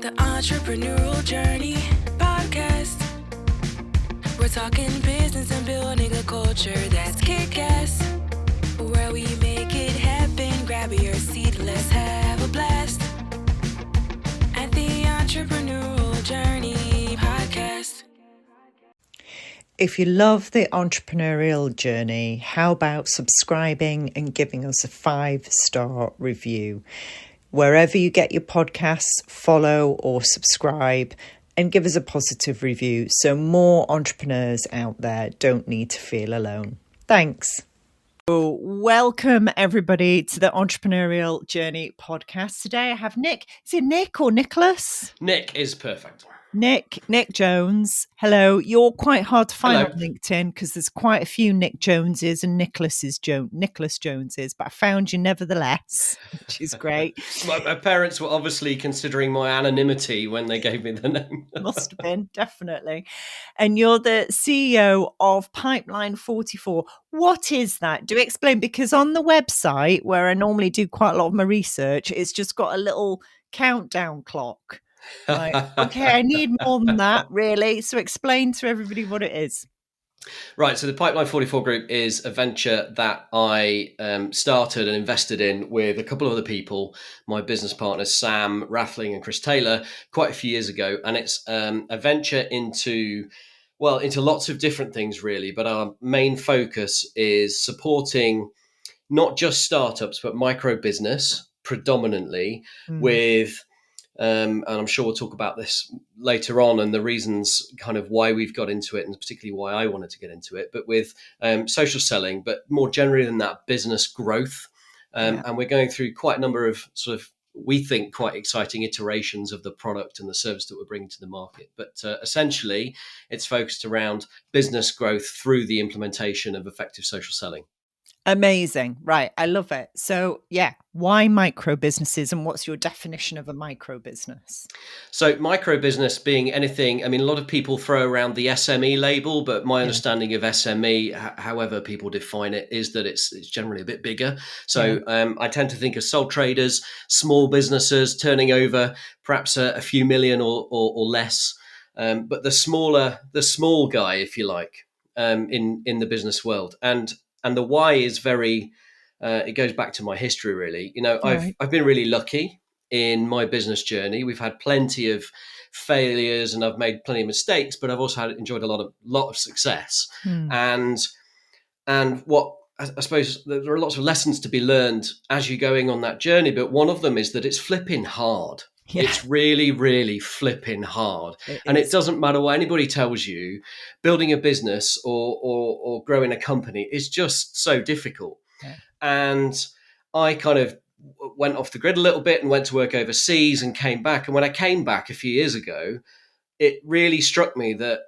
The Entrepreneurial Journey podcast. We're talking business and building a culture that's kick-ass. Where we make it happen, grab your seat, let's have a blast. At the Entrepreneurial Journey podcast. If you love the entrepreneurial journey, how about subscribing and giving us a 5-star review? Wherever you get your podcasts, follow or subscribe and give us a positive review so more entrepreneurs out there don't need to feel alone. Thanks. Welcome everybody to the Entrepreneurial Journey podcast. Today I have Nick. Is it Nick or Nicholas? Nick is perfect. Nick Jones. Hello. You're quite hard to find Hello. on LinkedIn because there's quite a few Nick Joneses and Nicholas Joneses, but I found you nevertheless, which is great. My parents were obviously considering my anonymity when they gave me the name. Must have been, definitely. And you're the CEO of Pipleline 44. What is that? Do explain, because on the website where I normally do quite a lot of my research, it's just got a little countdown clock. Like, okay, I need more than that, really. So explain to everybody what it is. Right. So the Pipeline 44 Group is a venture that I started and invested in with a couple of other people, my business partners, Sam Rathling and Chris Taylor, quite a few years ago. And it's a venture into lots of different things, really. But our main focus is supporting not just startups, but micro business predominantly with and I'm sure we'll talk about this later on and the reasons kind of why we've got into it and particularly why I wanted to get into it, but with social selling, but more generally than that, business growth. And we're going through quite a number of sort of, we think, quite exciting iterations of the product and the service that we're bringing to the market. But essentially, it's focused around business growth through the implementation of effective social selling. Amazing. Right. I love it. So why micro businesses and what's your definition of a micro business? So micro business being anything, I mean, a lot of people throw around the SME label, but my understanding of SME, however people define it, is that it's generally a bit bigger. So I tend to think of sole traders, small businesses turning over perhaps a few million or less. But the small guy, if you like, in the business world. And the why is very, it goes back to my history, really. You know, I've been really lucky in my business journey. We've had plenty of failures and I've made plenty of mistakes, but I've also enjoyed a lot of success. And what I suppose there are lots of lessons to be learned as you're going on that journey. But one of them is that it's flipping hard. Yeah. It's really, really flipping hard. It doesn't matter what anybody tells you, building a business or growing a company is just so difficult. Yeah. And I kind of went off the grid a little bit and went to work overseas and came back. And when I came back a few years ago, it really struck me that,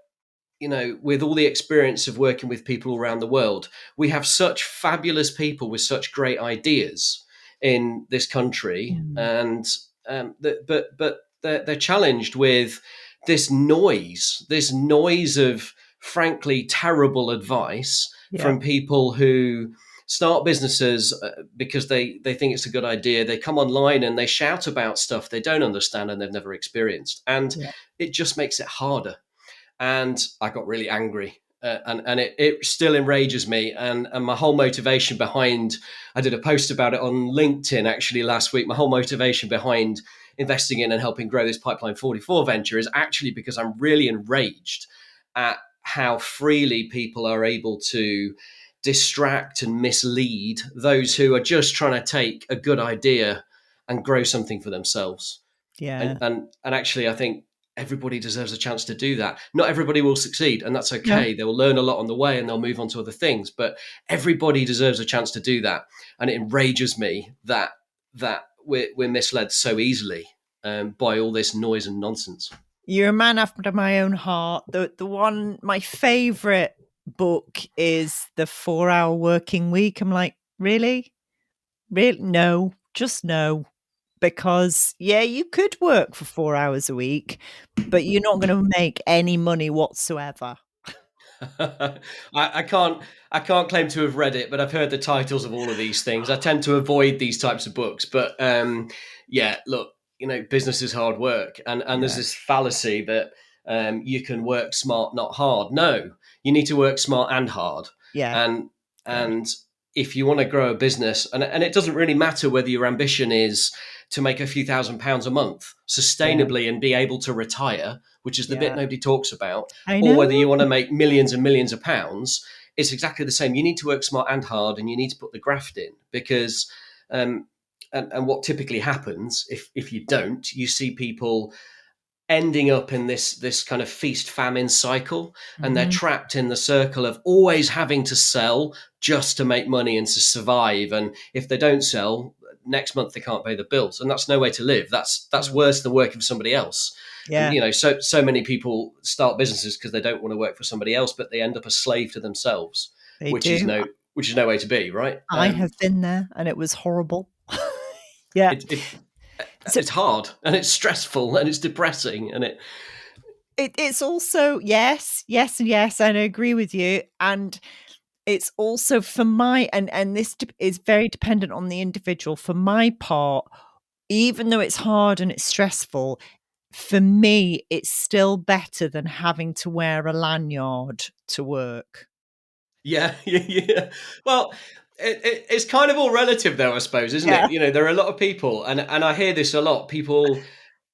you know, with all the experience of working with people around the world, we have such fabulous people with such great ideas in this country. And but they're challenged with this noise of frankly terrible advice from people who start businesses because they think it's a good idea. They come online and they shout about stuff they don't understand and they've never experienced, and it just makes it harder. And I got really angry. And it still enrages me. And my whole motivation behind, I did a post about it on LinkedIn actually last week. My whole motivation behind investing in and helping grow this Pipeline 44 venture is actually because I'm really enraged at how freely people are able to distract and mislead those who are just trying to take a good idea and grow something for themselves. Yeah. And actually, I think everybody deserves a chance to do that. Not everybody will succeed, and that's okay. Yeah. They will learn a lot on the way and they'll move on to other things, but everybody deserves a chance to do that. And it enrages me that we're misled so easily by all this noise and nonsense. You're a man after my own heart. My favorite book is The 4-Hour Working Week. I'm like, really? No, just no. Because, you could work for 4 hours a week, but you're not going to make any money whatsoever. I can't claim to have read it, but I've heard the titles of all of these things. I tend to avoid these types of books. But look, business is hard work, and there's Yeah. this fallacy that you can work smart, not hard. No, you need to work smart and hard, Yeah. and Yeah. and if you want to grow a business, and it doesn't really matter whether your ambition is to make a few £1,000s a month Yeah. sustainably and be able to retire, which is the bit Yeah. nobody talks about, I or whether know. you want to make millions and millions of pounds. It's exactly the same. You need to work smart and hard, and you need to put the graft in, because um, and what typically happens if you don't, you see people ending up in this kind of feast famine cycle, and they're Mhm. trapped in the circle of always having to sell just to make money and to survive. And if they don't sell next month, they can't pay the bills, and that's no way to live. That's No. worse than working for somebody else. And Yeah, so many people start businesses because they don't want to work for somebody else, but they end up a slave to themselves, they which is do. no way to be, right? I have been there and it was horrible. Yeah. It So it's hard, and it's stressful, and it's depressing, and it's also yes, yes, and yes, and I agree with you. And it's also for my and this is very dependent on the individual. For my part, even though it's hard and it's stressful, for me, it's still better than having to wear a lanyard to work. yeah, yeah. Well, it's kind of all relative, though, I suppose, isn't Yeah. it? There are a lot of people, and I hear this a lot. People,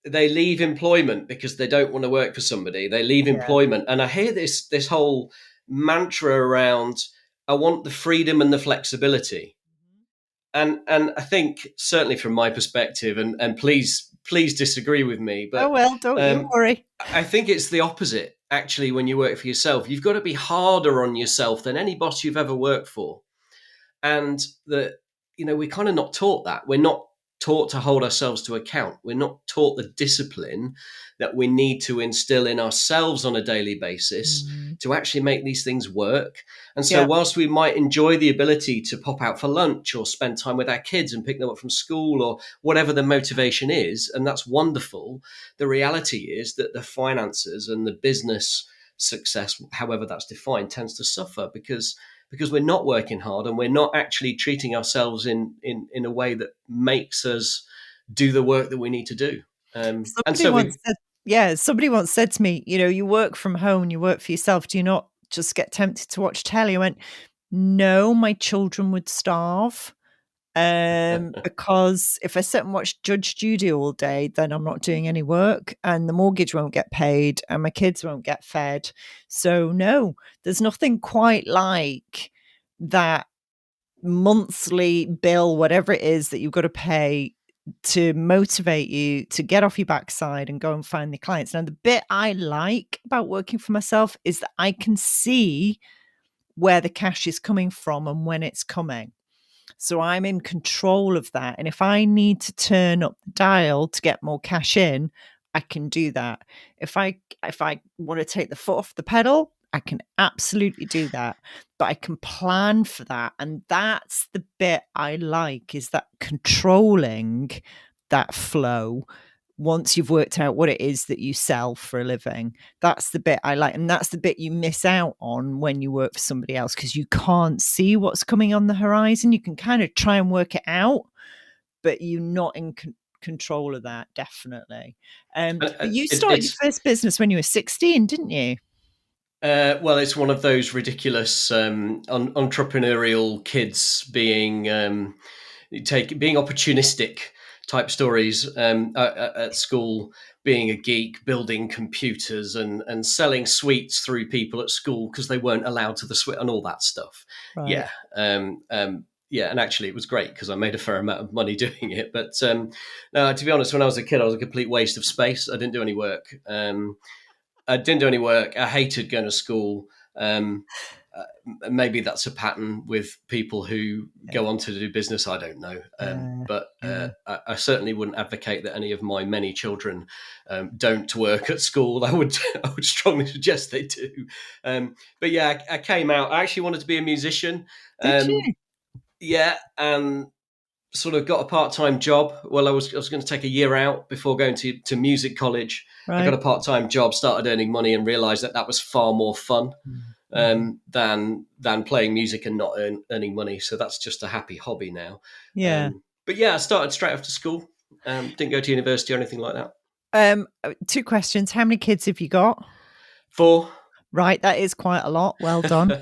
they leave employment because they don't want to work for somebody. They leave Yeah. employment, and I hear this whole mantra around, I want the freedom and the flexibility. And I think, certainly from my perspective, and please disagree with me, Oh but well, don't you um, worry. I think it's the opposite. Actually, when you work for yourself, you've got to be harder on yourself than any boss you've ever worked for. And that, we're kind of not taught that. We're not taught to hold ourselves to account. We're not taught the discipline that we need to instill in ourselves on a daily basis Mhm. to actually make these things work. And so, Yeah. whilst we might enjoy the ability to pop out for lunch or spend time with our kids and pick them up from school or whatever the motivation is, and that's wonderful, the reality is that the finances and the business success, however that's defined, tends to suffer because we're not working hard, and we're not actually treating ourselves in a way that makes us do the work that we need to do. And Somebody so once we, said, yeah, somebody once said to me, you work from home and you work for yourself. Do you not just get tempted to watch telly? I went, no, my children would starve. Because if I sit and watch Judge Judy all day, then I'm not doing any work and the mortgage won't get paid and my kids won't get fed. So no, there's nothing quite like that monthly bill, whatever it is that you've got to pay to motivate you to get off your backside and go and find the clients. Now, the bit I like about working for myself is that I can see where the cash is coming from and when it's coming. So I'm in control of that. And if I need to turn up the dial to get more cash in, I can do that. If I want to take the foot off the pedal, I can absolutely do that. But I can plan for that. And that's the bit I like, is that controlling that flow once you've worked out what it is that you sell for a living. That's the bit I like. And that's the bit you miss out on when you work for somebody else, because you can't see what's coming on the horizon. You can kind of try and work it out, but you're not in control of that, definitely. But you started your it's first business when you were 16, didn't you? well, it's one of those ridiculous entrepreneurial kids being opportunistic type stories at school, being a geek, building computers and selling sweets through people at school because they weren't allowed to the sweet and all that stuff. Right. Yeah. Yeah, and actually it was great because I made a fair amount of money doing it. But no, to be honest, when I was a kid, I was a complete waste of space. I didn't do any work. I didn't do any work. I hated going to school. Um, Maybe that's a pattern with people who Yeah. go on to do business. I don't know, Yeah. but Yeah. I certainly wouldn't advocate that any of my many children don't work at school. I would strongly suggest they do. But yeah, I came out. I actually wanted to be a musician. Did you? Yeah, and sort of got a part-time job. Well, I was going to take a year out before going to music college. I got Right. a part-time job, started earning money, and realized that was far more fun Mm-hmm. than playing music and not earning money. So that's just a happy hobby now. Yeah. But yeah, I started straight after school. Didn't go to university or anything like that. 2 questions. How many kids have you got? 4. Right, that is quite a lot. Well done.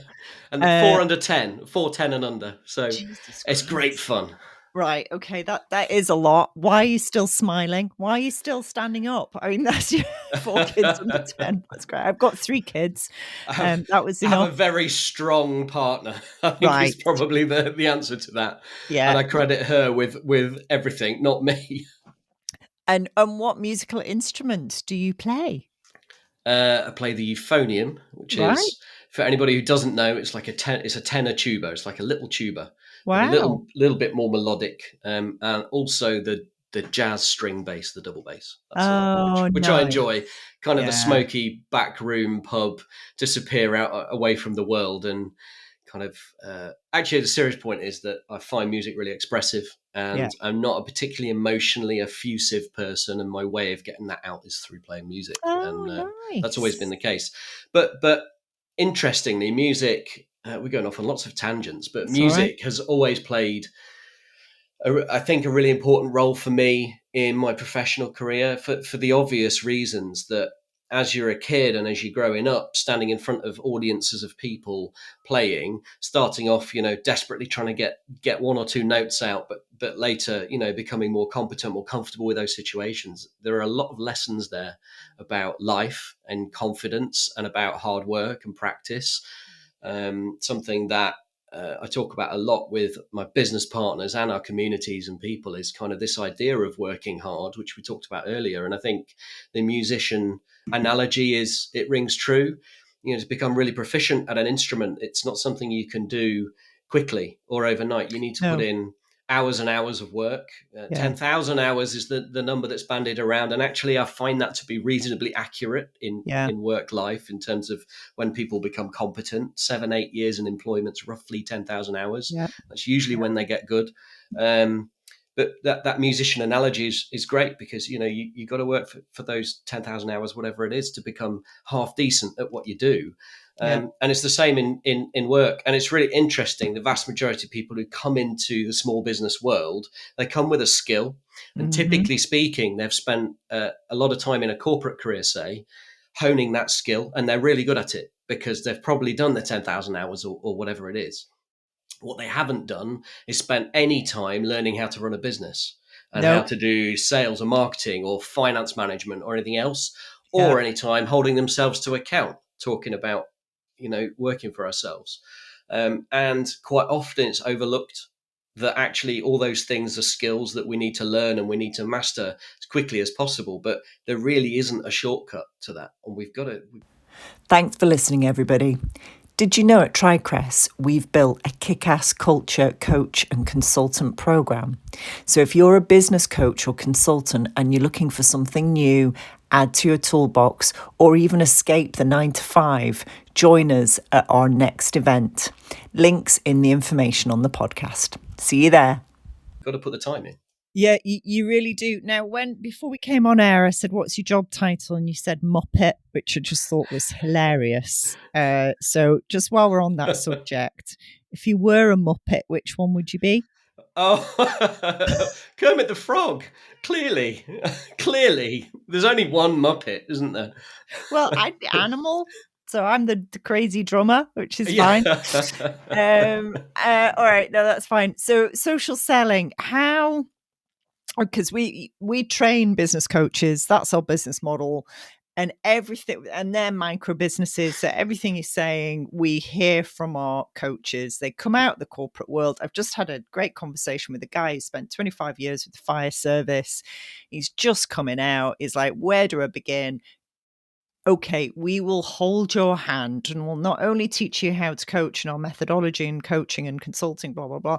And 4 under 10, 4, 10 and under. So Jesus it's great Christ. fun. Right, okay, that is a lot. Why are you still smiling? Why are you still standing up? I mean, that's your 4 kids under 10. That's great. I've got 3 kids. That was I have enough. a very strong partner. I think Right. is probably the answer to that. Yeah. And I credit her with everything, not me. And what musical instrument do you play? I play the euphonium, which Right. is, for anybody who doesn't know, it's like it's a tenor tuba. It's like a little tuba, but a Wow. little bit more melodic, and also the jazz string bass, the double bass. That's another one, which I Nice. enjoy. Kind of the Yeah. smoky backroom pub, disappear out away from the world, and kind of actually the serious point is that I find music really expressive, and Yeah. I'm not a particularly emotionally effusive person, and my way of getting that out is through playing music. Oh, And nice. that's always been the case. But interestingly, music, we're going off on lots of tangents, but That's music has always played, I think, a really important role for me in my professional career for the obvious reasons that as you're a kid and as you're growing up, standing in front of audiences of people playing, starting off, desperately trying to get 1 or 2 notes out, but later, becoming more competent, more comfortable with those situations. There are a lot of lessons there about life and confidence and about hard work and practice. Something that I talk about a lot with my business partners and our communities and people is kind of this idea of working hard, which we talked about earlier. And I think the musician analogy it rings true. To become really proficient at an instrument, it's not something you can do quickly or overnight. You need to put in hours and hours of work. 10,000 hours is the number that's bandied around. And actually, I find that to be reasonably accurate in work life in terms of when people become competent. 7-8 years in employment is roughly 10,000 hours. Yeah. That's usually when they get good. But that musician analogy is great because, you got to work for those 10,000 hours, whatever it is, to become half decent at what you do. And it's the same in work. And it's really interesting. The vast majority of people who come into the small business world, they come with a skill. And typically speaking, they've spent a lot of time in a corporate career, say, honing that skill. And they're really good at it because they've probably done the 10,000 hours or whatever it is. What they haven't done is spent any time learning how to run a business and how to do sales or marketing or finance management or anything else, or any time holding themselves to account, talking about, working for ourselves. And quite often it's overlooked that actually all those things are skills that we need to learn and we need to master as quickly as possible. But there really isn't a shortcut to that. And we've got to. Thanks for listening, everybody. Did you know at TriCrest, we've built a kick-ass culture, coach and consultant program. So if you're a business coach or consultant and you're looking for something new, add to your toolbox, or even escape the 9-to-5, join us at our next event. Links in the information on the podcast. See you there. Got to put the time in. Yeah, you really do. Now, before we came on air, I said, what's your job title? And you said Muppet, which I just thought was hilarious. So just while we're on that subject, if you were a Muppet, which one would you be? Oh, Kermit the Frog. Clearly. There's only one Muppet, isn't there? Well, I'd be Animal. So I'm the crazy drummer, which is fine. All right. No, that's fine. So social selling, how... Because we train business coaches, that's our business model, and everything, and they're micro businesses. So everything you're saying, we hear from our coaches. They come out of the corporate world. I've just had a great conversation with a guy who spent 25 years with the fire service. He's just coming out. He's like, where do I begin? Okay, we will hold your hand and we'll not only teach you how to coach and our methodology and coaching and consulting, blah, blah, blah,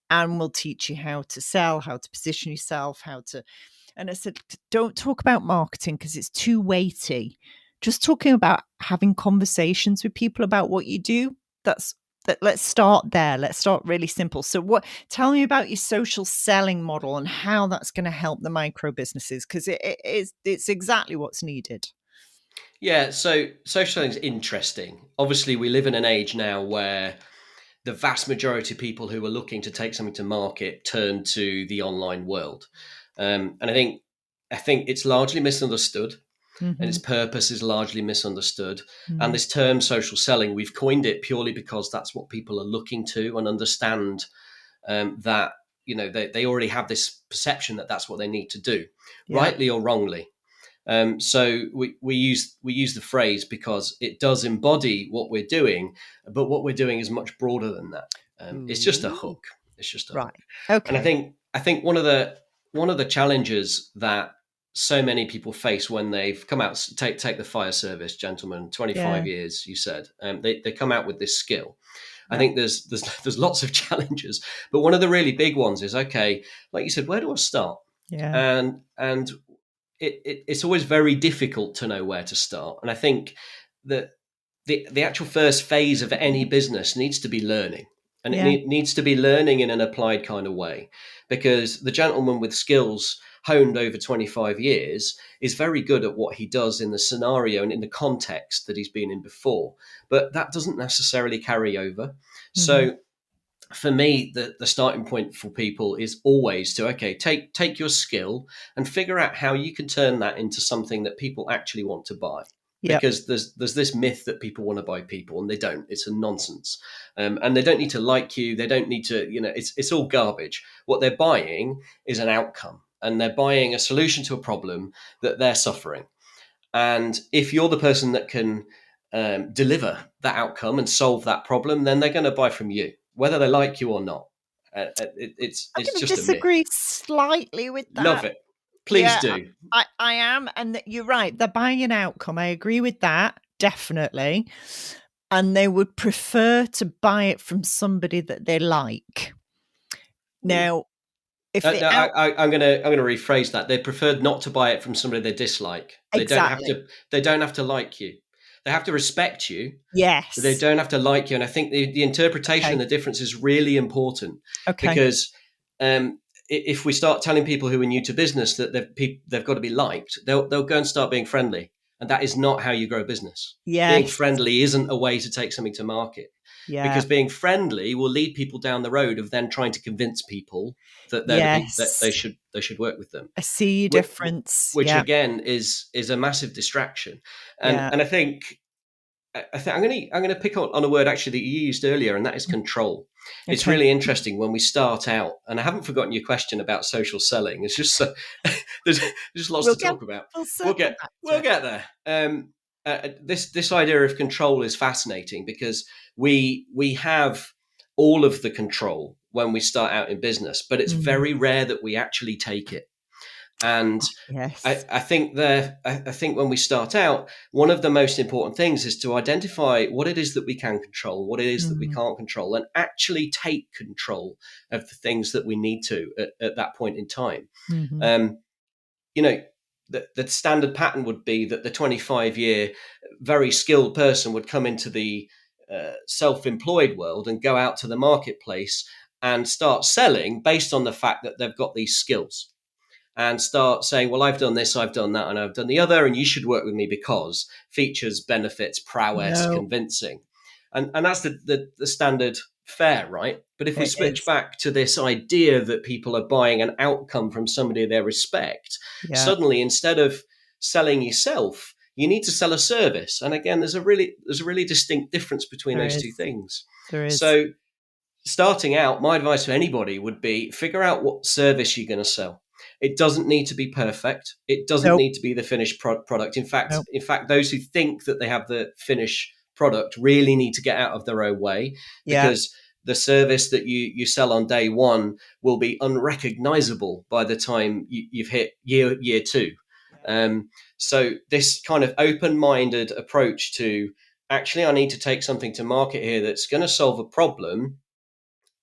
and we'll teach you how to sell, how to position yourself, and I said, don't talk about marketing because it's too weighty. Just talking about having conversations with people about what you do. Let's start there. Let's start really simple. So tell me about your social selling model and how that's going to help the micro businesses, because it's exactly what's needed. Yeah, so social selling is interesting. Obviously, we live in an age now where the vast majority of people who are looking to take something to market turn to the online world. And I think it's largely misunderstood, and its Mm-hmm. purpose is largely misunderstood. And Mm. this term social selling, we've coined it purely because that's what people are looking to and understand, that they already have this perception that that's what they need to do, Yeah. rightly or wrongly. So we use the phrase because it does embody what we're doing, but what we're doing is much broader than that. It's just a Ooh. hook. It's just a Right. hook. And Okay. I think one of the challenges that so many people face when they've come out, take the fire service, gentlemen, Yeah. 25 years, you said, they come out with this skill. I Yeah. think there's lots of challenges, but one of the really big ones is, okay, like you said, where do I start? Yeah. And it's always very difficult to know where to start. And I think that the actual first phase of any business needs to be learning. And it Yeah. needs to be learning in an applied kind of way, because the gentleman with skills honed over 25 years is very good at what he does in the scenario and in the context that he's been in before. But that doesn't necessarily carry over. Mm-hmm. So for me, the starting point for people is always to, okay, take your skill and figure out how you can turn that into something that people actually want to buy. Yep. Because there's this myth that people want to buy people, and they don't. It's a nonsense, and they don't need to like you. They don't need to, it's all garbage. What they're buying is an outcome, and they're buying a solution to a problem that they're suffering. And if you're the person that can deliver that outcome and solve that problem, then they're going to buy from you, whether they like you or not. I'm It's going to just a myth. disagree slightly with Love that. it. Please Yeah, do. I am. And you're right. They're buying an outcome. I agree with that. Definitely. And they would prefer to buy it from somebody that they like. Now, if the No, out I'm gonna rephrase that. They preferred not to buy it from somebody they dislike. They don't have exactly. to. They don't have to like you. They have to respect you, but they Yes. don't have to like you. And I think the interpretation Okay. and the difference is really important, Okay. because if we start telling people who are new to business that they've got to be liked, they'll go and start being friendly, and that is not how you grow business. Being Yes. friendly isn't a way to take something to market, Yeah. because being friendly will lead people down the road of then trying to convince people that they're the people that Yes. they should work with them, I see your which, difference. which Yeah. again is a massive distraction. Yeah. And I think I'm going to pick on a word actually that you used earlier, and that is control. It's Okay. really interesting when we start out, and I haven't forgotten your question about social selling. It's just there's just lots to talk about. We'll circle back to We'll it. get there. This idea of control is fascinating, because we have all of the control when we start out in business, but it's Mm. very rare that we actually take it. And Yes. I think when we start out, one of the most important things is to identify what it is that we can control, what it is that we Mm. can't control, and actually take control of the things that we need to at that point in time. Mhm. Um, the standard pattern would be that the 25-year very skilled person would come into the self-employed world and go out to the marketplace and start selling based on the fact that they've got these skills, and start saying, well, I've done this, I've done that, and I've done the other, and you should work with me because features, benefits, prowess, No, convincing. And that's the standard fare, right? But if we it switch is. back to this idea that people are buying an outcome from somebody they respect, Yeah. suddenly instead of selling yourself, you need to sell a service. And again, there's a really distinct difference between There those two is. things. There is. So starting out, my advice to anybody would be figure out what service you're going to sell. It doesn't need to be perfect. It doesn't Nope. need to be the finished product. Nope. In fact, those who think that they have the finished product really need to get out of their own way, Yeah. because the service that you sell on day one will be unrecognizable by the time you've hit year two. So this kind of open-minded approach to, actually, I need to take something to market here that's going to solve a problem,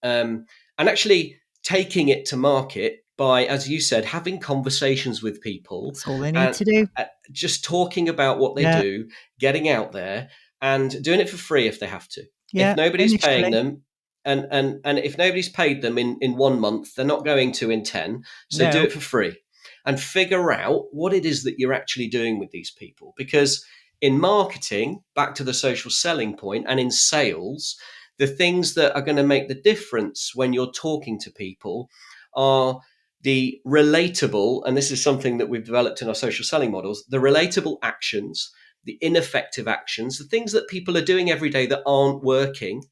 and actually taking it to market by, as you said, having conversations with people, That's all they need and to do. just talking about what they Yeah. do, getting out there and doing it for free if they have to. If Yeah. nobody's paying Initially. them, and if nobody's paid them in 1 month, they're not going to in 10. So do No. it for free and figure out what it is that you're actually doing with these people. Because in marketing, back to the social selling point, and in sales, the things that are going to make the difference when you're talking to people are the relatable, and this is something that we've developed in our social selling models, the relatable actions, the ineffective actions, the things that people are doing every day that aren't working,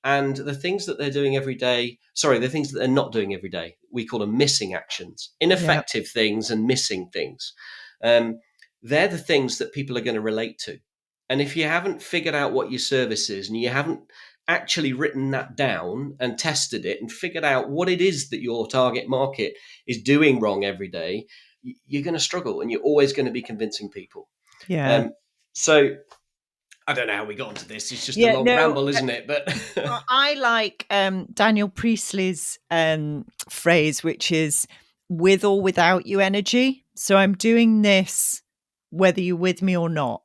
and the things that they're doing every day, the things that they're not doing every day, we call them missing actions, ineffective things and missing things. They're the things that people are going to relate to. And if you haven't figured out what your service is and you haven't actually written that down and tested it and figured out what it is that your target market is doing wrong every day, you're going to struggle, and you're always going to be convincing people. Yeah. So I don't know how we got onto this. It's just a Yeah, long no, ramble, isn't it? But I like Daniel Priestley's phrase, which is with or without you energy. So I'm doing this whether you're with me or not.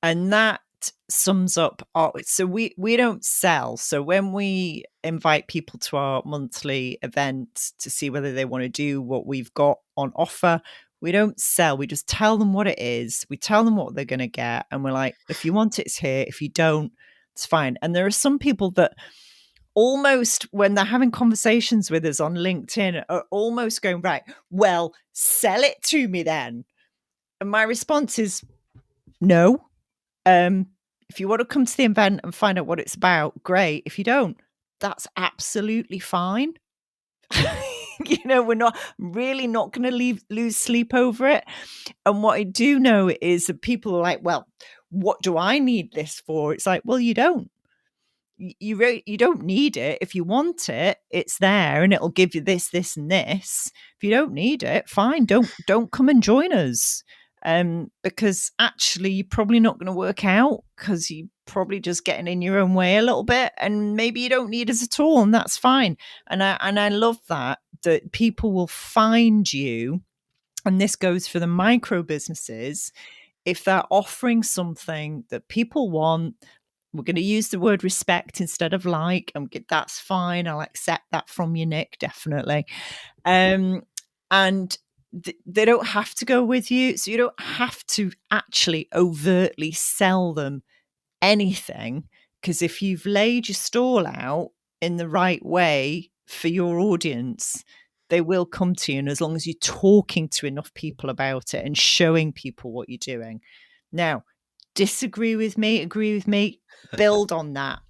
And that sums up so we don't sell. So when we invite people to our monthly event to see whether they want to do what we've got on offer, we don't sell. We just tell them what it is. We tell them what they're going to get. And we're like, if you want it, it's here. If you don't, it's fine. And there are some people that almost, when they're having conversations with us on LinkedIn, are almost going, right, well, sell it to me then. And my response is no. If you want to come to the event and find out what it's about, great. If you don't, that's absolutely fine. We're not really not going to lose sleep over it. And what I do know is that people are like, well, what do I need this for? It's like, well, you don't. You don't need it. If you want it, it's there and it'll give you this, this, and this. If you don't need it, fine. Don't come and join us. Because actually you're probably not going to work out because you're probably just getting in your own way a little bit, and maybe you don't need us at all, and that's fine. And I love that people will find you, and this goes for the micro businesses. If they're offering something that people want, we're going to use the word respect instead of like, and that's fine. I'll accept that from you, Nick, definitely. And they don't have to go with you. So you don't have to actually overtly sell them anything, because if you've laid your stall out in the right way for your audience, they will come to you. And as long as you're talking to enough people about it and showing people what you're doing. Now, disagree with me, agree with me, build on that.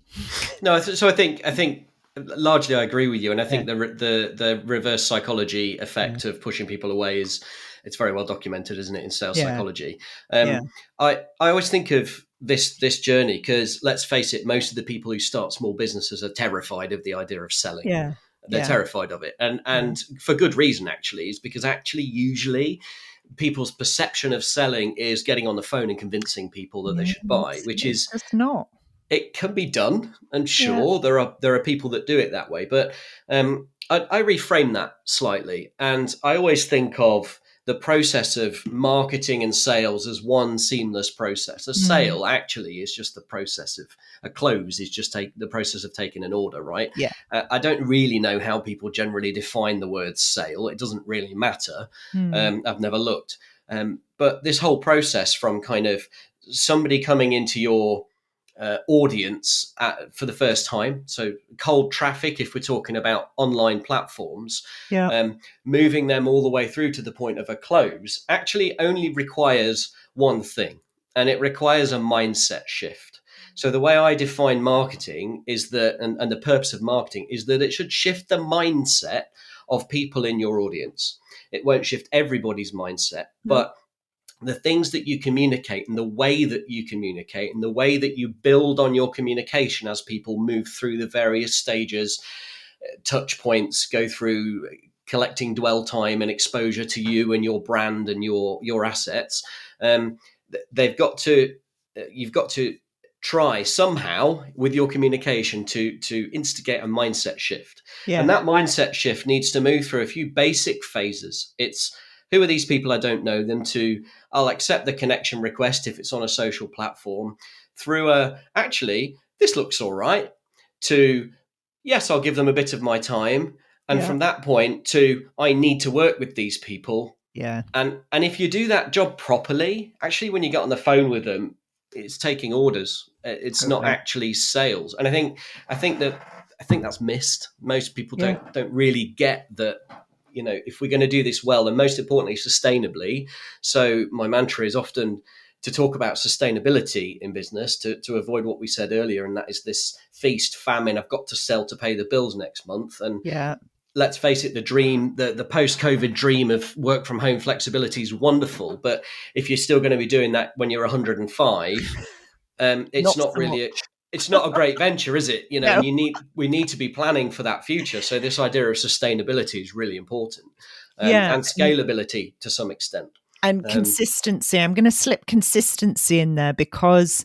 No, so I think largely I agree with you, and I think the reverse psychology effect of pushing people away it's very well documented, isn't it, in sales psychology? I always think of this journey because, let's face it, most of the people who start small businesses are terrified of the idea of selling. They're terrified of it, and for good reason. Actually, is because usually people's perception of selling is getting on the phone and convincing people that they should buy, which is just not. It can be done, and sure, there are people that do it that way, but I reframe that slightly, and I always think of the process of marketing and sales as one seamless process. A sale actually is just the process of a close is just the process of taking an order, right? Yeah. I don't really know how people generally define the word sale. It doesn't really matter. I've never looked, but this whole process from kind of somebody coming into your audience for the first time, so cold traffic if we're talking about online platforms, moving them all the way through to the point of a close actually only requires one thing, and it requires a mindset shift. So the way I define marketing is that, and the purpose of marketing is that it should shift the mindset of people in your audience. It won't shift everybody's mindset, but the things that you communicate and the way that you communicate and the way that you build on your communication as people move through the various stages, touch points, go through collecting dwell time and exposure to you and your brand and your assets, you've got to try somehow with your communication to instigate a mindset shift. And that mindset shift needs to move through a few basic phases. It's, who are these people? I don't know them. To, I'll accept the connection request if it's on a social platform, through actually, this looks all right, to, yes, I'll give them a bit of my time. And from that point to, I need to work with these people. And if you do that job properly, actually, when you get on the phone with them, it's taking orders. It's not actually sales. And I think that's missed. Most people don't really get that if we're going to do this well, and most importantly, sustainably. So my mantra is often to talk about sustainability in business to avoid what we said earlier. And that is this feast, famine. I've got to sell to pay the bills next month. And Yeah. let's face it, the post-COVID dream of work from home flexibility is wonderful. But if you're still going to be doing that when you're 105, it's Not not so really much. it's not a great venture, is it? No. And we need to be planning for that future. So this idea of sustainability is really important, Yeah. and scalability to some extent. And consistency. I'm going to slip consistency in there because,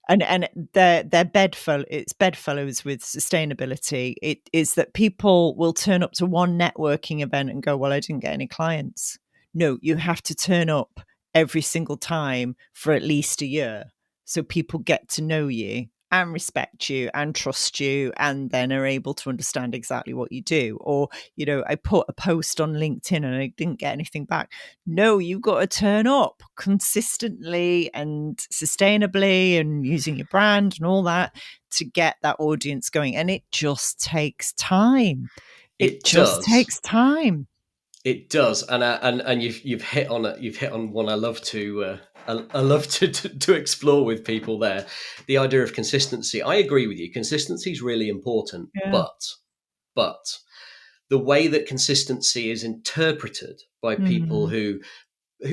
and they're bedfellow. It's bedfellows with sustainability. It is that people will turn up to one networking event and go, "Well, I didn't get any clients." No, you have to turn up every single time for at least a year, so people get to know you and respect you and trust you, and then are able to understand exactly what you do. Or, I put a post on LinkedIn and I didn't get anything back. No, you've got to turn up consistently and sustainably and using your brand and all that to get that audience going. And it just takes time. It just takes time. It does, and you've hit on it. You've hit on one I love to explore with people there. The idea of consistency. I agree with you. Consistency is really important, Yeah. but the way that consistency is interpreted by people who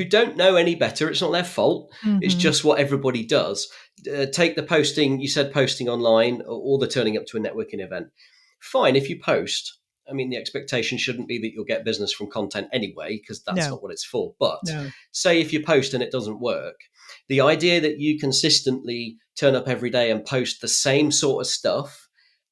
don't know any better, it's not their fault. It's just what everybody does. Take the posting. You said posting online or the turning up to a networking event. Fine, if you post. I mean, the expectation shouldn't be that you'll get business from content anyway, because that's not what it's for. But say if you post and it doesn't work, the idea that you consistently turn up every day and post the same sort of stuff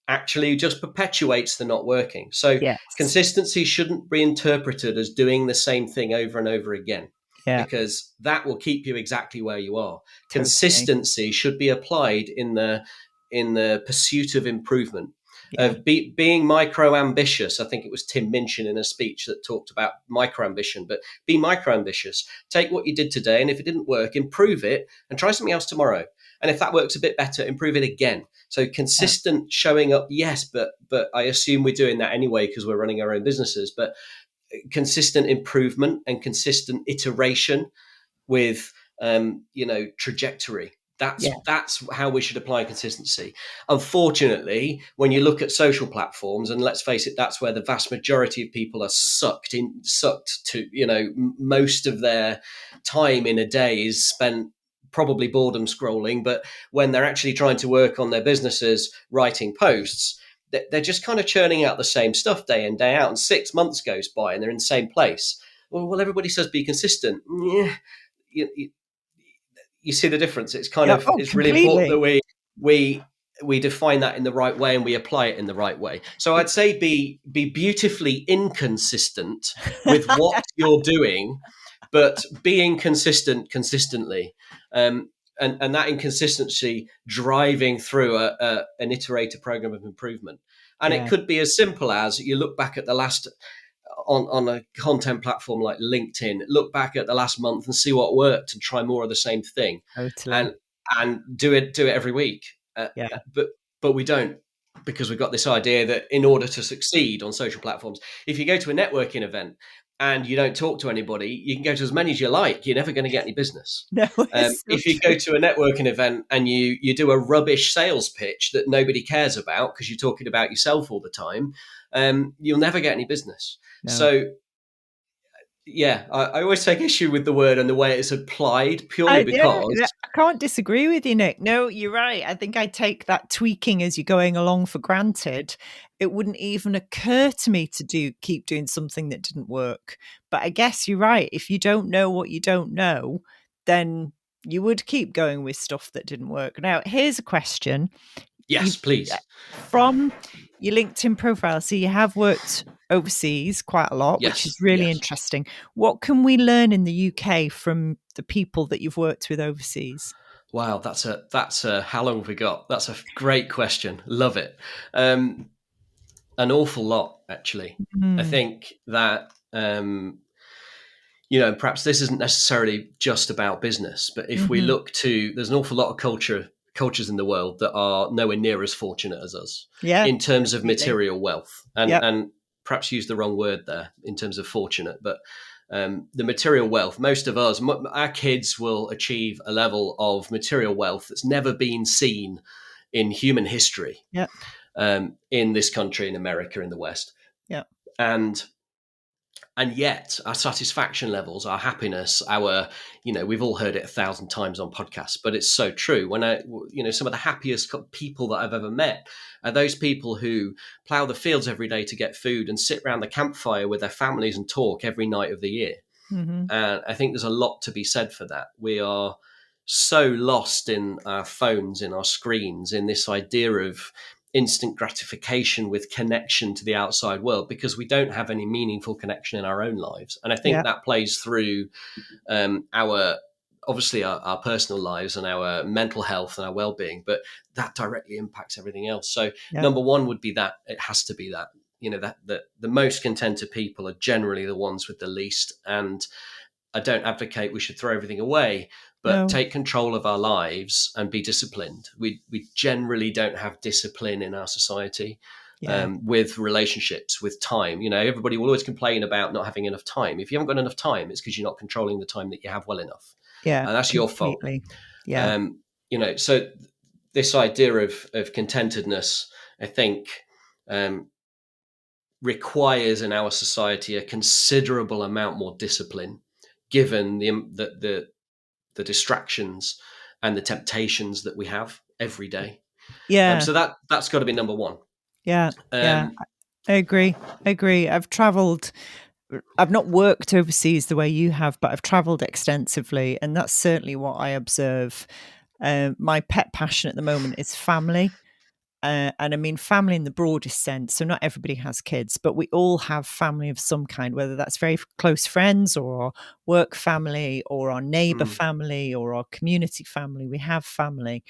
actually just perpetuates the not working. So consistency shouldn't be interpreted as doing the same thing over and over again, because that will keep you exactly where you are. Totally. Consistency should be applied in the pursuit of improvement. Of being micro-ambitious. I think it was Tim Minchin in a speech that talked about micro-ambition, but be micro-ambitious. Take what you did today, and if it didn't work, improve it and try something else tomorrow. And if that works a bit better, improve it again. So consistent showing up, yes, but I assume we're doing that anyway because we're running our own businesses, but consistent improvement and consistent iteration with, trajectory. That's how we should apply consistency. Unfortunately, when you look at social platforms, and let's face it, that's where the vast majority of people are sucked to, most of their time in a day is spent probably boredom scrolling. But when they're actually trying to work on their businesses, writing posts, they're just kind of churning out the same stuff day in, day out. And 6 months goes by and they're in the same place. Well, everybody says be consistent. Yeah. You see the difference. It's kind of it's really important that we define that in the right way and we apply it in the right way. So I'd say be beautifully inconsistent with what you're doing, but being consistently, and that inconsistency driving through an iterative program of improvement. And it could be as simple as you look back at the last. On a content platform like LinkedIn, look back at the last month and see what worked and try more of the same thing. Totally. And do it every week. But we don't, because we've got this idea that in order to succeed on social platforms, if you go to a networking event and you don't talk to anybody, you can go to as many as you like. You're never going to get any business. No, if you go to a networking event and you do a rubbish sales pitch that nobody cares about because you're talking about yourself all the time, you'll never get any business. No. So, I always take issue with the word and the way it's applied purely because... I can't disagree with you, Nick. No, you're right. I think I take that tweaking as you're going along for granted. It wouldn't even occur to me to keep doing something that didn't work. But I guess you're right. If you don't know what you don't know, then you would keep going with stuff that didn't work. Now, here's a question. Yes, please. From your LinkedIn profile, so you have worked overseas quite a lot, which is really interesting. What can we learn in the UK from the people that you've worked with overseas? Wow, that's a how long have we got? That's a great question. Love it. An awful lot, actually. I think that perhaps this isn't necessarily just about business, but if we look to, there's an awful lot of cultures in the world that are nowhere near as fortunate as us in terms of material wealth. And perhaps used the wrong word there in terms of fortunate, but the material wealth, most of us, our kids will achieve a level of material wealth that's never been seen in human history. Yeah. In this country, in America, in the West. Yeah. And yet our satisfaction levels, our happiness, we've all heard it 1,000 times on podcasts, but it's so true. When some of the happiest people that I've ever met are those people who plow the fields every day to get food and sit around the campfire with their families and talk every night of the year. Mm-hmm. And I think there's a lot to be said for that. We are so lost in our phones, in our screens, in this idea of instant gratification with connection to the outside world, because we don't have any meaningful connection in our own lives. And I think that plays through our personal lives and our mental health and our well-being, but that directly impacts everything else. So number one would be that it has to be that, that the most contented people are generally the ones with the least. And I don't advocate we should throw everything away, but take control of our lives and be disciplined. We generally don't have discipline in our society with relationships, with time. Everybody will always complain about not having enough time. If you haven't got enough time, it's because you're not controlling the time that you have well enough. Yeah. And that's completely. your fault. Yeah. So this idea of contentedness, I think, requires in our society a considerable amount more discipline, given the distractions and the temptations that we have every day. So that's got to be number one. Yeah. I agree. I've not worked overseas the way you have, but I've traveled extensively, and that's certainly what I observe. My pet passion at the moment is family. And I mean family in the broadest sense. So not everybody has kids, but we all have family of some kind, whether that's very close friends or our work family or our neighbor family or our community family. We have family.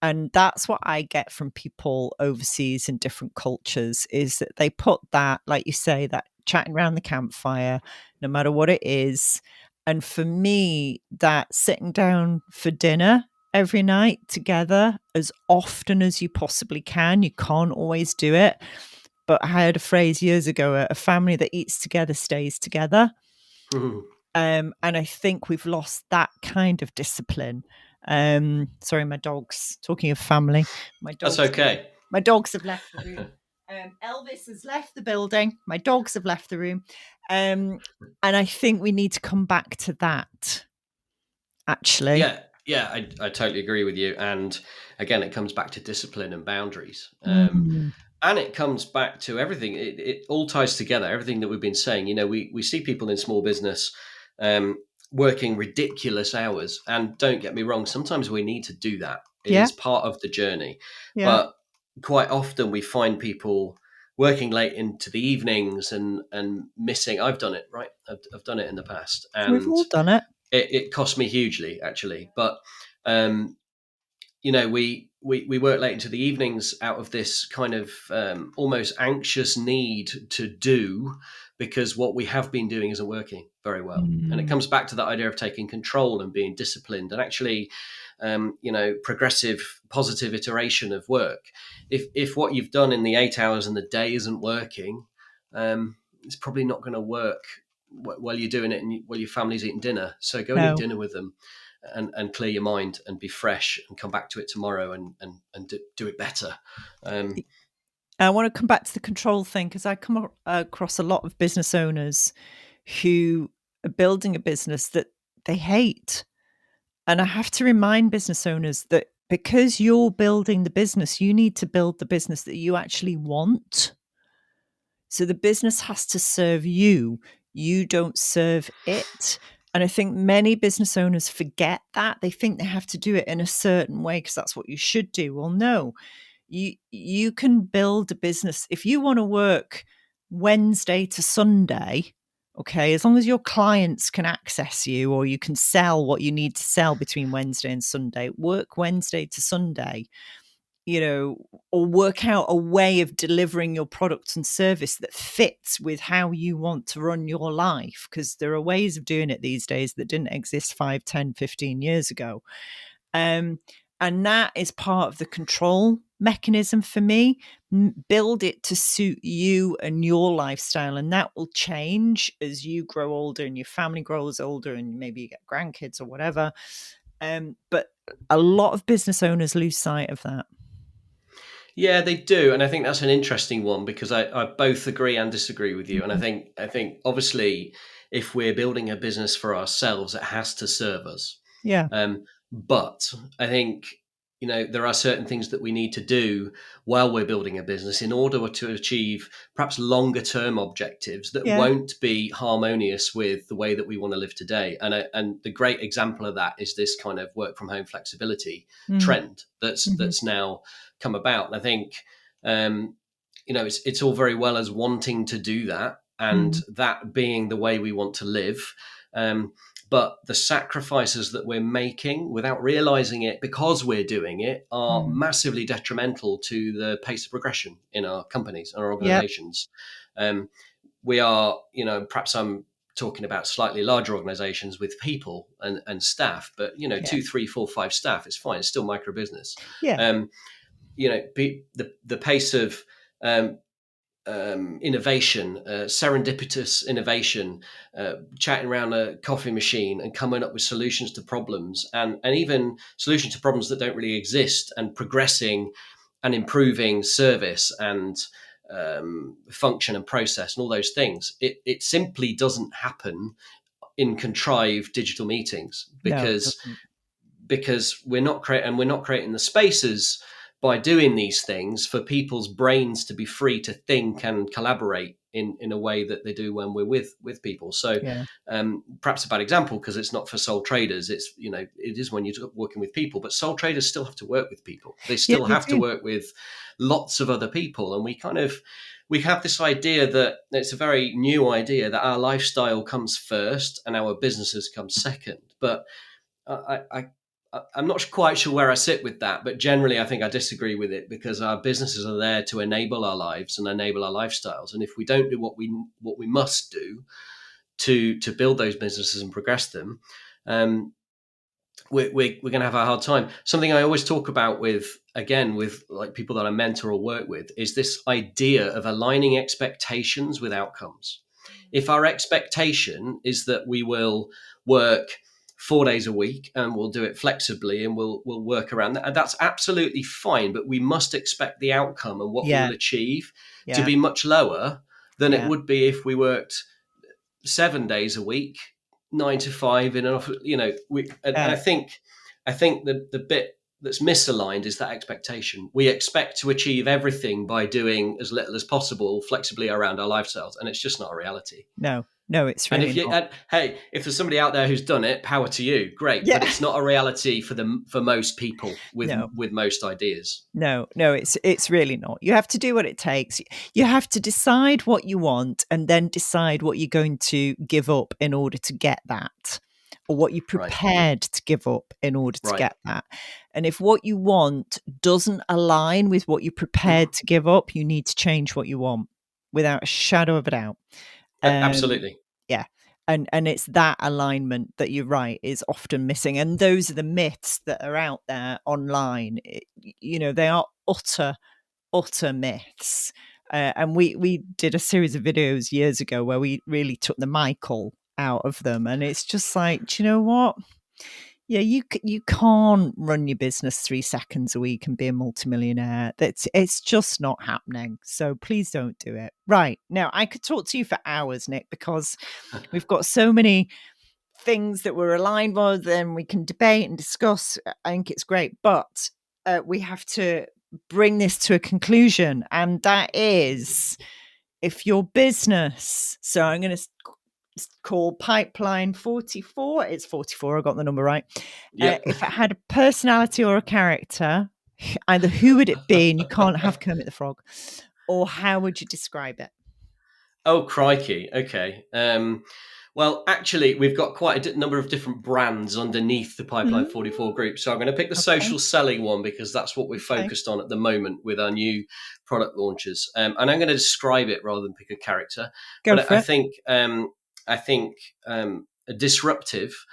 And that's what I get from people overseas in different cultures, is that they put that, like you say, that chatting around the campfire, no matter what it is. And for me, that sitting down for dinner every night together as often as you possibly can. You can't always do it. But I heard a phrase years ago, a family that eats together stays together. And I think we've lost that kind of discipline. Sorry, my dogs, talking of family, That's okay. My dogs have left the room. Elvis has left the building. My dogs have left the room. And I think we need to come back to that, actually. Yeah, I totally agree with you. And again, it comes back to discipline and boundaries. And it comes back to everything. It all ties together, everything that we've been saying. We see people in small business working ridiculous hours. And don't get me wrong, sometimes we need to do that. It is part of the journey. But quite often we find people working late into the evenings and missing. I've done it, right? I've done it in the past. And we've all done it. It cost me hugely, actually. But, we work late into the evenings out of this kind of almost anxious need to do, because what we have been doing isn't working very well. And it comes back to that idea of taking control and being disciplined and actually, progressive, positive iteration of work. If what you've done in the 8 hours in the day isn't working, it's probably not going to work while you're doing it and while your family's eating dinner. So go and eat dinner with them and clear your mind and be fresh and come back to it tomorrow and do it better. I want to come back to the control thing, because I come across a lot of business owners who are building a business that they hate. And I have to remind business owners that because you're building the business, you need to build the business that you actually want. So the business has to serve you. You don't serve it. And I think many business owners forget that. They think they have to do it in a certain way because that's what you should do. Well, no, you can build a business. If you want to work Wednesday to Sunday, okay, as long as your clients can access you or you can sell what you need to sell between Wednesday and Sunday, work Wednesday to Sunday. Or work out a way of delivering your product and service that fits with how you want to run your life. Because there are ways of doing it these days that didn't exist 5, 10, 15 years ago. And that is part of the control mechanism for me. Build it to suit you and your lifestyle, and that will change as you grow older and your family grows older and maybe you get grandkids or whatever. But a lot of business owners lose sight of that. Yeah, they do, and I think that's an interesting one because I both agree and disagree with you. And I think obviously, if we're building a business for ourselves, it has to serve us. Yeah. But I think there are certain things that we need to do while we're building a business in order to achieve perhaps longer term objectives that Yeah. won't be harmonious with the way that we want to live today. And the great example of that is this kind of work from home flexibility trend that's now come about. And I think it's all very well as wanting to do that and that being the way we want to live. But the sacrifices that we're making without realizing it because we're doing it are massively detrimental to the pace of progression in our companies and our organizations. We are, perhaps I'm talking about slightly larger organizations with people and staff, but, 2, 3, 4, 5 staff, it's fine. It's still micro business. Yeah. The pace of innovation, serendipitous innovation, chatting around a coffee machine and coming up with solutions to problems and even solutions to problems that don't really exist and progressing and improving service and function and process and all those things. It simply doesn't happen in contrived digital meetings because we're not creating the spaces by doing these things for people's brains to be free to think and collaborate in a way that they do when we're with people. So perhaps a bad example because it's not for sole traders. It's, it is when you're working with people, but sole traders still have to work with people. They still have to work with lots of other people. And we have this idea that it's a very new idea that our lifestyle comes first and our businesses come second. But I'm not quite sure where I sit with that, but generally I think I disagree with it because our businesses are there to enable our lives and enable our lifestyles. And if we don't do what we must do to build those businesses and progress them, we're going to have a hard time. Something I always talk about with like people that I mentor or work with is this idea of aligning expectations with outcomes. If our expectation is that we will work 4 days a week and we'll do it flexibly and we'll work around that, and that's absolutely fine, but we must expect the outcome and what we will achieve to be much lower than it would be if we worked 7 days a week, 9 to 5 in an office. And I think the bit that's misaligned is that expectation. We expect to achieve everything by doing as little as possible flexibly around our lifestyles, and it's just not a reality. No, it's really not. Hey, if there's somebody out there who's done it, power to you, great. But it's not a reality for most people with most ideas. No, it's really not. You have to do what it takes. You have to decide what you want and then decide what you're going to give up in order to get that, or what you're prepared to give up in order to get that. And if what you want doesn't align with what you're prepared to give up, you need to change what you want without a shadow of a doubt. Absolutely. Yeah. And it's that alignment that you're right is often missing. And those are the myths that are out there online. They are utter myths. And we did a series of videos years ago where we really took the Michael out of them. And it's just like, do you know what? Yeah, you can't run your business 3 seconds a week and be a multimillionaire. It's just not happening. So please don't do it. Right. Now, I could talk to you for hours, Nick, because we've got so many things that we're aligned with and we can debate and discuss. I think it's great. But we have to bring this to a conclusion. And that is, if your business, so I'm going to call Pipeline 44. It's 44. I got the number right. If it had a personality or a character, either who would it be? And you can't have Kermit the Frog. Or how would you describe it? Oh, crikey. Okay. Well, actually, we've got quite a number of different brands underneath the Pipeline 44 group. So I'm going to pick the social selling one because that's what we're focused on at the moment with our new product launches. And I'm going to describe it rather than pick a character. I think a disruptive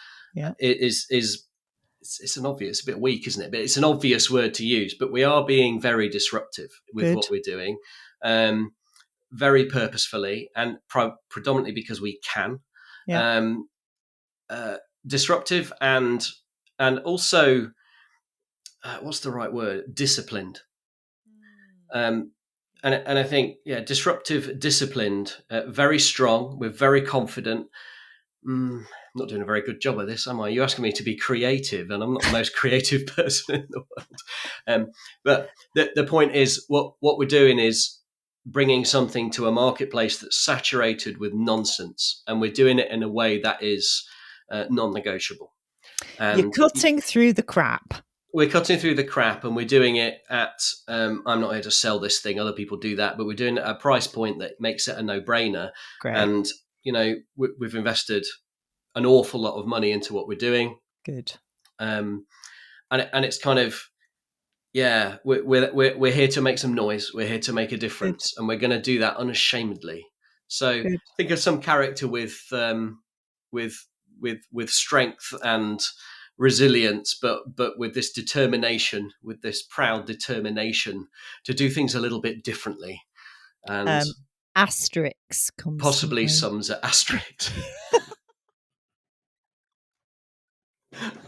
is it's an obvious, a bit weak, isn't it? But it's an obvious word to use. But we are being very disruptive with Good. what we're doing, very purposefully, and predominantly because we can. Yeah. Disruptive and also what's the right word? Disciplined. And I think, disruptive, disciplined, very strong. We're very confident. I'm not doing a very good job of this, am I? You're asking me to be creative, and I'm not the most creative person in the world. But the point is, what we're doing is bringing something to a marketplace that's saturated with nonsense, and we're doing it in a way that is non-negotiable. And you're cutting through the crap. We're cutting through the crap, and we're doing it at, I'm not here to sell this thing, other people do that, but we're doing it at a price point that makes it a no-brainer. Great. And, we've invested an awful lot of money into what we're doing. Good. And it's kind of, we're here to make some noise. We're here to make a difference. Good. And we're going to do that unashamedly. So Good. Think of some character with strength and resilience, but with this determination, with this proud determination to do things a little bit differently. And Asterix comes possibly sums at Asterix.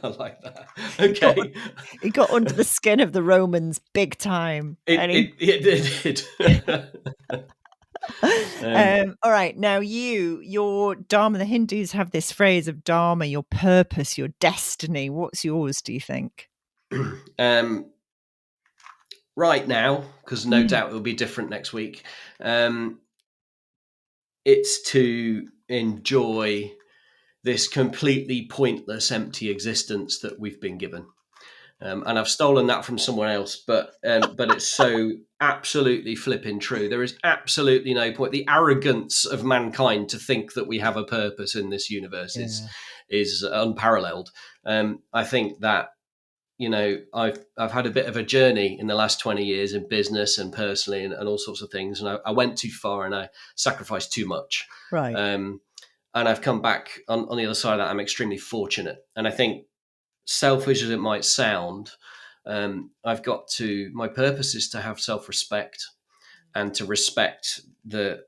I like that. Okay. He got under the skin of the Romans big time. It did. All right. Now your Dharma, the Hindus have this phrase of Dharma, your purpose, your destiny. What's yours, do you think? Right now, because no doubt it'll be different next week, it's to enjoy this completely pointless, empty existence that we've been given. And I've stolen that from someone else, but it's so absolutely flipping true. There is absolutely no point. The arrogance of mankind to think that we have a purpose in this universe is unparalleled. I think that, I've had a bit of a journey in the last 20 years in business and personally and all sorts of things. And I went too far and I sacrificed too much. Right. And I've come back on the other side of that. I'm extremely fortunate. And I think, selfish as it might sound, my purpose is to have self-respect and to respect the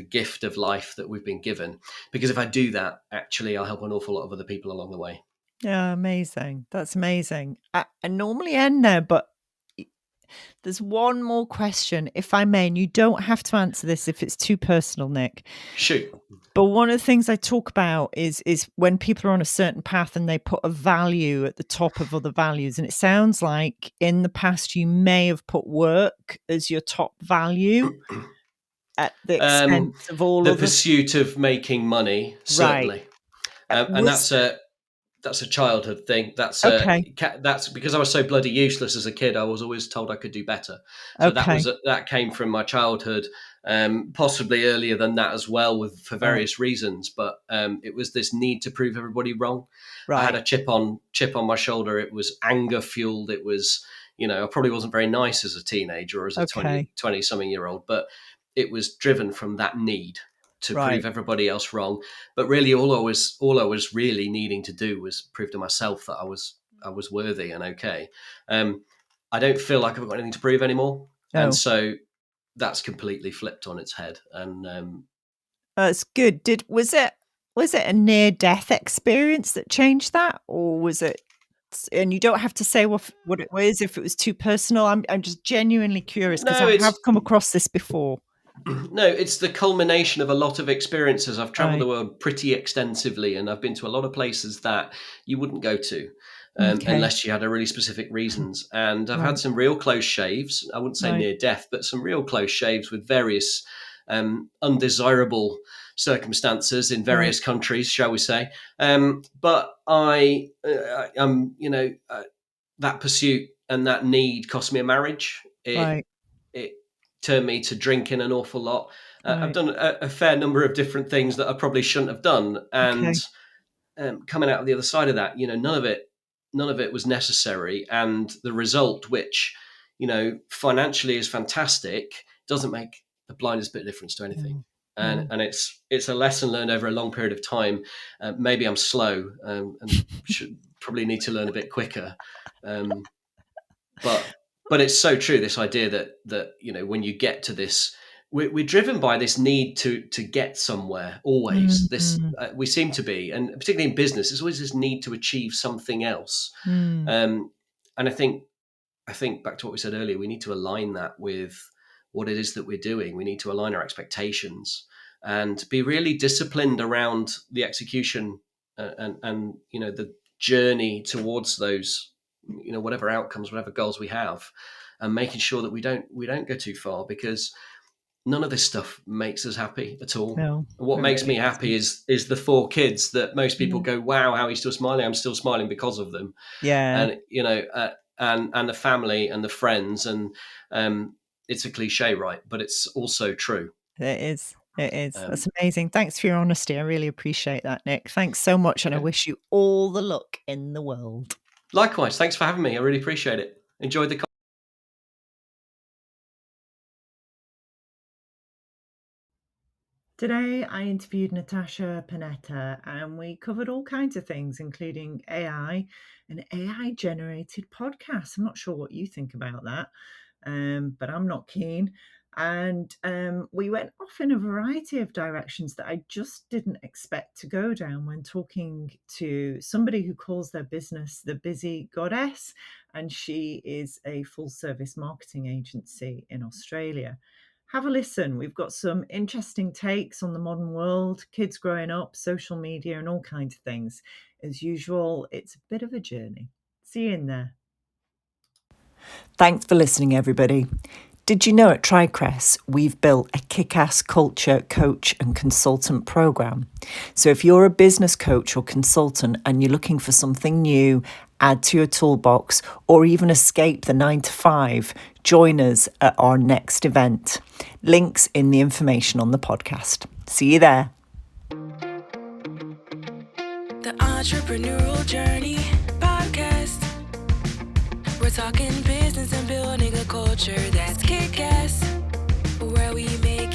gift of life that we've been given. Because if I do that, actually, I'll help an awful lot of other people along the way. Yeah, amazing. That's amazing. I normally end there, but there's one more question, if I may, and you don't have to answer this if it's too personal, Nick. Shoot. But one of the things I talk about is when people are on a certain path and they put a value at the top of other values. And it sounds like in the past you may have put work as your top value at the expense of all the pursuit of making money, certainly. Right. And that's a childhood thing. That's because I was so bloody useless as a kid. I was always told I could do better. So that came from my childhood, possibly earlier than that as well, for various reasons. But it was this need to prove everybody wrong. Right. I had a chip on my shoulder. It was anger fueled. It was, I probably wasn't very nice as a teenager or as a 20 something year old, but it was driven from that need to prove everybody else wrong. But really all I was really needing to do was prove to myself that I was worthy and okay. I don't feel like I've got anything to prove anymore. No. And so that's completely flipped on its head. And that's good. Was it a near death experience that changed that, or was it? And you don't have to say what it was if it was too personal. I'm just genuinely curious because I have come across this before. No, it's the culmination of a lot of experiences. I've traveled the world pretty extensively, and I've been to a lot of places that you wouldn't go to unless you had a really specific reasons. And I've had some real close shaves. I wouldn't say near death, but some real close shaves with various undesirable circumstances in various countries, shall we say. But that pursuit and that need cost me a marriage. It turned me to drinking an awful lot. I've done a fair number of different things that I probably shouldn't have done. And coming out of the other side of that, none of it was necessary. And the result, which, financially is fantastic, doesn't make the blindest bit of difference to anything. And it's a lesson learned over a long period of time. Maybe I'm slow and should probably need to learn a bit quicker. But it's so true, this idea that when you get to this, we're driven by this need to get somewhere always. This we seem to be, and particularly in business, there's always this need to achieve something else. And I think back to what we said earlier, we need to align that with what it is that we're doing. We need to align our expectations and be really disciplined around the execution and the journey towards those, whatever outcomes, whatever goals we have, and making sure that we don't go too far, because none of this stuff makes us happy at all. No, what makes me happy is the 4 kids that most people go, wow, how are you still smiling? I'm still smiling because of them. Yeah. And and the family and the friends, and it's a cliche, right? But it's also true. It is. That's amazing. Thanks for your honesty. I really appreciate that, Nick. Thanks so much. And I wish you all the luck in the world. Likewise. Thanks for having me. I really appreciate it. Enjoyed the Today, I interviewed Natasha Panetta, and we covered all kinds of things, including AI and AI-generated podcasts. I'm not sure what you think about that, but I'm not keen. And we went off in a variety of directions that I just didn't expect to go down when talking to somebody who calls their business the Busy Goddess, and she is a full-service marketing agency in Australia. Have a listen. We've got some interesting takes on the modern world, kids growing up, social media, and all kinds of things. As usual, it's a bit of a journey. See you in there. Thanks for listening, everybody. Did you know at TriCrest, we've built a kick-ass culture, coach and consultant program? So if you're a business coach or consultant and you're looking for something new, add to your toolbox, or even escape the 9-to-5, join us at our next event. Links in the information on the podcast. See you there. The Entrepreneurial Journey Podcast. We're talking business and building a culture that's kick-ass, where we make